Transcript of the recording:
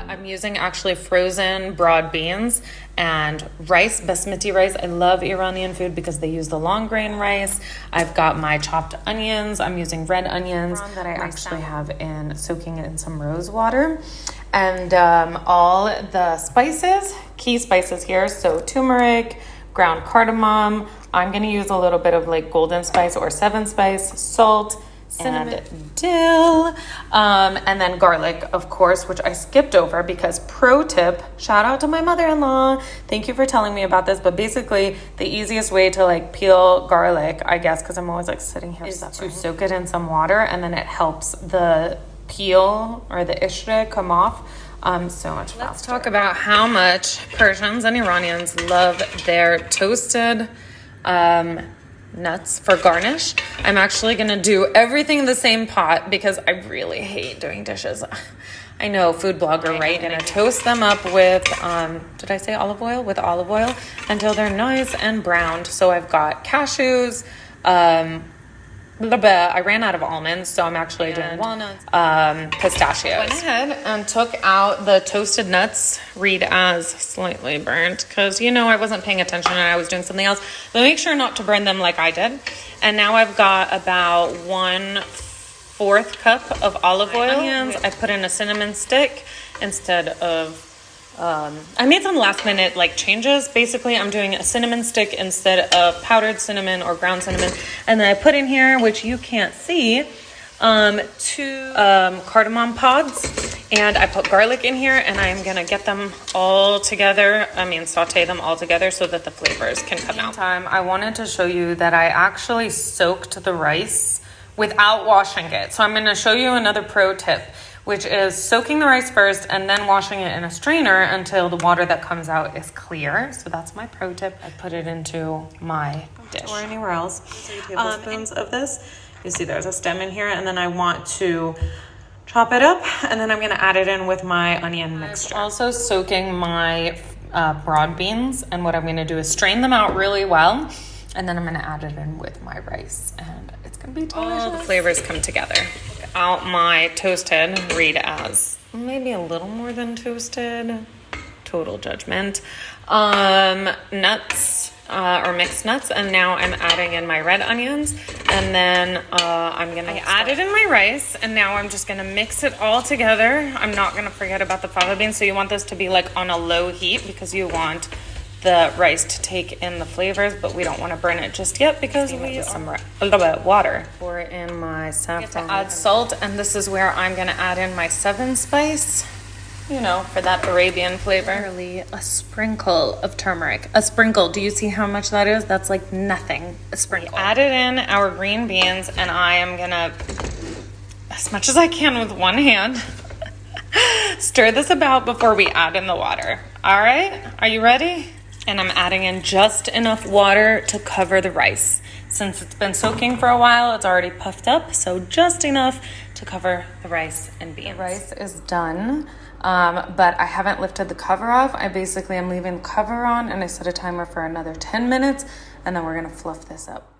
I'm using actually frozen broad beans and rice, basmati rice. I love Iranian food because they use the long grain rice. I've got my chopped onions. I'm using red onions that I actually have in soaking it in some rose water. And all the spices, key spices here. So turmeric, ground cardamom. I'm going to use a little bit of like golden spice or seven spice, salt, cinnamon, and dill, and then garlic, of course, which I skipped over because pro tip, shout out to my mother-in-law. Thank you for telling me about this. But basically the easiest way to like peel garlic, I guess, because I'm always like sitting here, is to soak it in some water, and then it helps the peel or the ishra come off so much faster. Let's talk about how much Persians and Iranians love their toasted nuts for garnish. I'm actually gonna do everything in the same pot because I really hate doing dishes. I know, food blogger, right? I'm gonna toast them up with, did I say olive oil? With olive oil until they're nice and browned. So I've got cashews, I ran out of almonds, so I'm actually doing walnuts, pistachios. Went ahead and took out the toasted nuts, read as slightly burnt, because I wasn't paying attention and I was doing something else. But make sure not to burn them like I did. And now I've got about 1/4 cup of olive oil. Onions. I put in a cinnamon stick instead of I made some last minute changes. Basically, I'm doing a cinnamon stick instead of powdered cinnamon or ground cinnamon. And then I put in here, which you can't see, 2 cardamom pods. And I put garlic in here, and I'm going to get them all together. Saute them all together so that the flavors can come out. I wanted to show you that I actually soaked the rice without washing it. So I'm going to show you another pro tip, which is soaking the rice first and then washing it in a strainer until the water that comes out is clear. So that's my pro tip. I put it into my dish. Or anywhere else. 3 tablespoons of this. You see there's a stem in here, and then I want to chop it up, and then I'm gonna add it in with my onion mixture. I'm also soaking my broad beans, and what I'm gonna do is strain them out really well, and then I'm gonna add it in with my rice, and it's gonna be delicious. All the flavors come together. Out my toasted, read as maybe a little more than toasted, total judgment, nuts or mixed nuts, and now I'm adding in my red onions, and then I added in my rice, and now I'm just gonna mix it all together. I'm not gonna forget about the fava beans, so you want this to be on a low heat because you want the rice to take in the flavors, but we don't want to burn it just yet because we use a little bit of water. Pour in my saffron. Add salt, and this is where I'm going to add in my 7 spice, for that Arabian flavor. Literally a sprinkle of turmeric. A sprinkle. Do you see how much that is? That's like nothing. A sprinkle. We added in our green beans, and I am going to, as much as I can with one hand, stir this about before we add in the water. All right? Are you ready? And I'm adding in just enough water to cover the rice. Since it's been soaking for a while, it's already puffed up, so just enough to cover the rice and beans. The rice is done, but I haven't lifted the cover off. I basically am leaving the cover on, and I set a timer for another 10 minutes, and then we're gonna fluff this up.